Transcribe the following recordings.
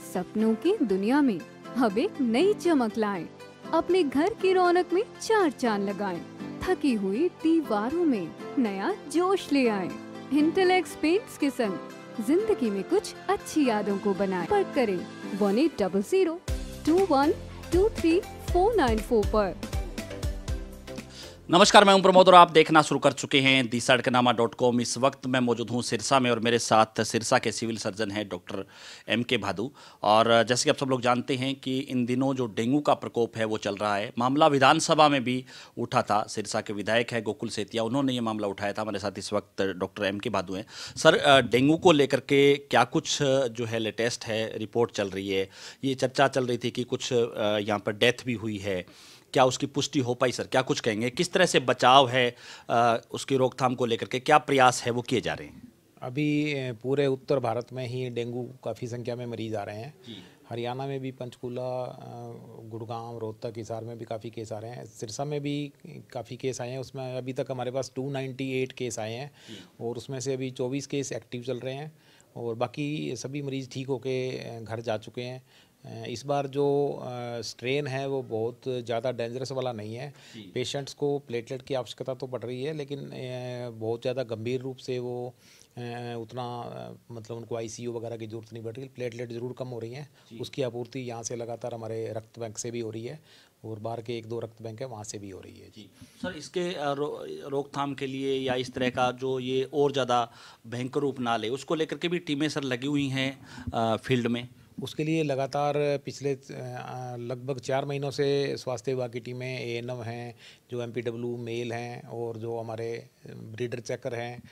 सपनों की दुनिया में अब एक नई चमक लाएं। अपने घर की रौनक में चार चांद लगाएं। थकी हुई दीवारों में नया जोश ले आएं। इंटेलेक्स पेंट्स के संग जिंदगी में कुछ अच्छी यादों को बनाएं। संपर्क करें 180021239494 पर। नमस्कार, मैं हूं प्रमोद और आप देखना शुरू कर चुके हैं दी सड़कनामा.com। इस वक्त मैं मौजूद हूं सिरसा में और मेरे साथ सिरसा के सिविल सर्जन हैं डॉक्टर M.K. भादु। और जैसे कि आप सब लोग जानते हैं कि इन दिनों जो डेंगू का प्रकोप है वो चल रहा है। मामला विधानसभा में भी उठा था। सिरसा के विधायक है गोकुल सेतिया, उन्होंने ये मामला उठाया था। हमारे साथ इस वक्त डॉक्टर M.K. भादु हैं। सर, डेंगू को लेकर के क्या कुछ जो है लेटेस्ट है, रिपोर्ट चल रही है? ये चर्चा चल रही थी कि कुछ यहाँ पर डेथ भी हुई है, क्या उसकी पुष्टि हो पाई? सर, क्या कुछ कहेंगे? किस तरह से बचाव है, उसकी रोकथाम को लेकर के क्या प्रयास है वो किए जा रहे हैं? अभी पूरे उत्तर भारत में ही डेंगू काफ़ी संख्या में मरीज आ रहे हैं। हरियाणा में भी पंचकुला, गुड़गांव, रोहतक, हिसार में भी काफ़ी केस आ रहे हैं। सिरसा में भी काफ़ी केस आए हैं। उसमें अभी तक हमारे पास 298 केस आए हैं और उसमें से अभी 24 केस एक्टिव चल रहे हैं और बाकी सभी मरीज़ ठीक होके घर जा चुके हैं। इस बार जो स्ट्रेन है वो बहुत ज़्यादा डेंजरस वाला नहीं है। पेशेंट्स को प्लेटलेट की आवश्यकता तो पड़ रही है, लेकिन बहुत ज़्यादा गंभीर रूप से वो उतना मतलब उनको आईसीयू वगैरह की ज़रूरत नहीं पड़ रही। प्लेटलेट ज़रूर कम हो रही हैं, उसकी आपूर्ति यहाँ से लगातार हमारे रक्त बैंक से भी हो रही है और बाहर के 1-2 रक्त बैंक है वहाँ से भी हो रही है। जी सर, इसके रोकथाम के लिए या इस तरह का जो ये और ज़्यादा भयंकर रूप ना ले, उसको लेकर के भी टीमें सर लगी हुई हैं फील्ड में। उसके लिए लगातार पिछले लगभग 4 महीनों से स्वास्थ्य विभाग की टीमें, ANM हैं, जो MPW मेल हैं और जो हमारे ब्रीडर चेकर हैं,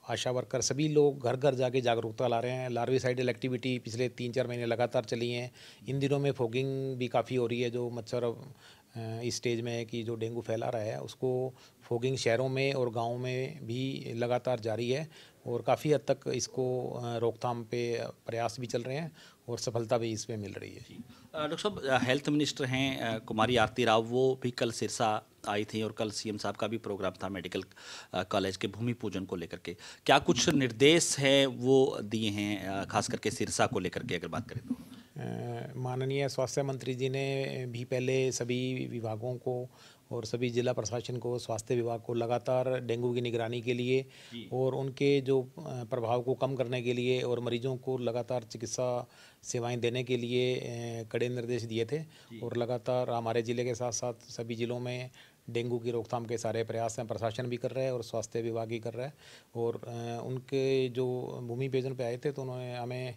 आशा वर्कर, सभी लोग घर घर जाके जागरूकता ला रहे हैं। लार्विसाइडल एक्टिविटी पिछले 3-4 महीने लगातार चली हैं। इन दिनों में फॉगिंग भी काफ़ी हो रही है। जो मच्छर इस स्टेज में है कि जो डेंगू फैला रहा है, उसको फॉगिंग शहरों में और गाँव में भी लगातार जारी है और काफ़ी हद तक इसको रोकथाम पे प्रयास भी चल रहे हैं और सफलता भी इसमें मिल रही है। डॉक्टर साहब, हेल्थ मिनिस्टर हैं कुमारी आरती राव, वो भी कल सिरसा आई थी और कल CM साहब का भी प्रोग्राम था मेडिकल कॉलेज के भूमि पूजन को लेकर के। क्या कुछ निर्देश है वो दिए हैं खास करके सिरसा को लेकर के अगर बात करें तो? माननीय स्वास्थ्य मंत्री जी ने भी पहले सभी विभागों को और सभी जिला प्रशासन को, स्वास्थ्य विभाग को लगातार डेंगू की निगरानी के लिए और उनके जो प्रभाव को कम करने के लिए और मरीजों को लगातार चिकित्सा सेवाएं देने के लिए कड़े निर्देश दिए थे और लगातार हमारे ज़िले के साथ साथ सभी ज़िलों में डेंगू की रोकथाम के सारे प्रयास हैं। प्रशासन भी कर रहा है और स्वास्थ्य विभाग भी कर रहा है। और उनके जो भूमि पूजन पे आए थे तो उन्होंने हमें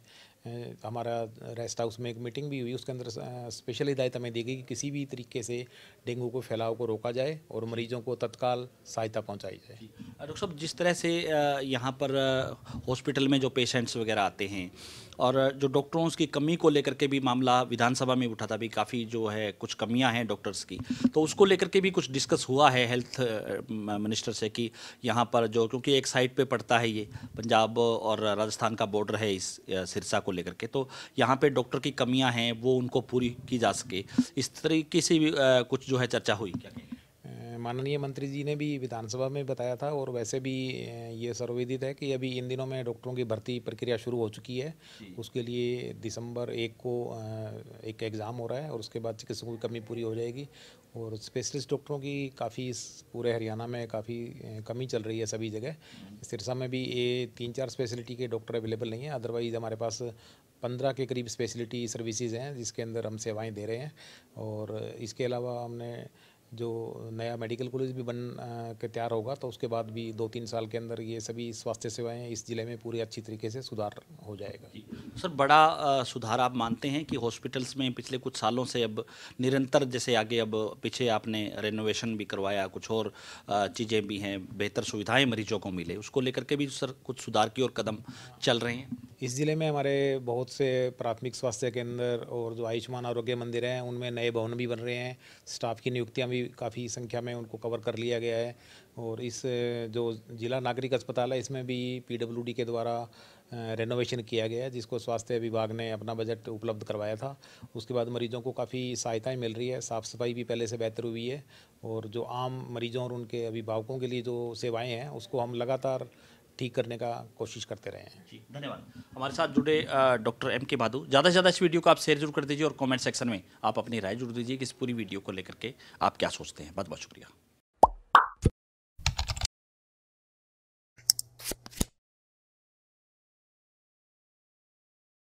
हमारा रेस्ट हाउस में एक मीटिंग भी हुई, उसके अंदर स्पेशल हिदायत हमें दी गई कि किसी भी तरीके से डेंगू को फैलाव को रोका जाए और मरीजों को तत्काल सहायता पहुंचाई जाए। डॉक्टर साहब, जिस तरह से यहाँ पर हॉस्पिटल में जो पेशेंट्स वगैरह आते हैं और जो डॉक्टरों की कमी को लेकर के भी मामला विधानसभा में उठा था, भी काफ़ी जो है कुछ कमियां हैं डॉक्टर्स की, तो उसको लेकर के भी कुछ डिस्कस हुआ है हेल्थ मिनिस्टर से कि यहाँ पर जो, क्योंकि एक साइड पे पड़ता है ये पंजाब और राजस्थान का बॉर्डर है इस सिरसा को लेकर के, तो यहाँ पे डॉक्टर की कमियां हैं वो उनको पूरी की जा सके, इस तरीके से भी कुछ जो है चर्चा हुई क्या? माननीय मंत्री जी ने भी विधानसभा में बताया था और वैसे भी ये सर्वविदित है कि अभी इन दिनों में डॉक्टरों की भर्ती प्रक्रिया शुरू हो चुकी है। उसके लिए दिसंबर 1 को एक एग्ज़ाम हो रहा है और उसके बाद चिकित्सकों की कमी पूरी हो जाएगी और स्पेशलिस्ट डॉक्टरों की काफ़ी पूरे हरियाणा में काफ़ी कमी चल रही है सभी जगह। सिरसा में भी ये 3-4 स्पेशलिटी के डॉक्टर अवेलेबल नहीं है। अदरवाइज़ हमारे पास 15 के करीब स्पेशलिटी सर्विसेज हैं जिसके अंदर हम सेवाएं दे रहे हैं। और इसके अलावा हमने जो नया मेडिकल कॉलेज भी बन के तैयार होगा तो उसके बाद भी 2-3 साल के अंदर ये सभी स्वास्थ्य सेवाएं इस ज़िले में पूरी अच्छी तरीके से सुधार हो जाएगा। सर, बड़ा सुधार आप मानते हैं कि हॉस्पिटल्स में पिछले कुछ सालों से अब निरंतर, जैसे आगे अब पीछे आपने रेनोवेशन भी करवाया, कुछ और चीज़ें भी हैं, बेहतर सुविधाएं मरीजों को मिले, उसको लेकर के भी सर कुछ सुधार की ओर कदम चल रहे हैं? इस ज़िले में हमारे बहुत से प्राथमिक स्वास्थ्य केंद्र और जो आयुष्मान आरोग्य मंदिर हैं उनमें नए भवन भी बन रहे हैं। स्टाफ की नियुक्तियां भी काफ़ी संख्या में उनको कवर कर लिया गया है और इस जो जिला नागरिक अस्पताल है इसमें भी PWD के द्वारा रेनोवेशन किया गया है जिसको स्वास्थ्य विभाग ने अपना बजट उपलब्ध करवाया था। उसके बाद मरीजों को काफ़ी सहायताएं मिल रही है, साफ़ सफाई भी पहले से बेहतर हुई है और जो आम मरीजों और उनके अभिभावकों के लिए जो सेवाएं हैं उसको हम लगातार ठीक करने का कोशिश करते रहे हैं। जी धन्यवाद। हमारे साथ जुड़े डॉक्टर एम के भादु। ज़्यादा से ज़्यादा इस वीडियो को आप शेयर जरूर कर दीजिए और कमेंट सेक्शन में आप अपनी राय जरूर दीजिए कि इस पूरी वीडियो को लेकर के आप क्या सोचते हैं। बहुत बहुत शुक्रिया।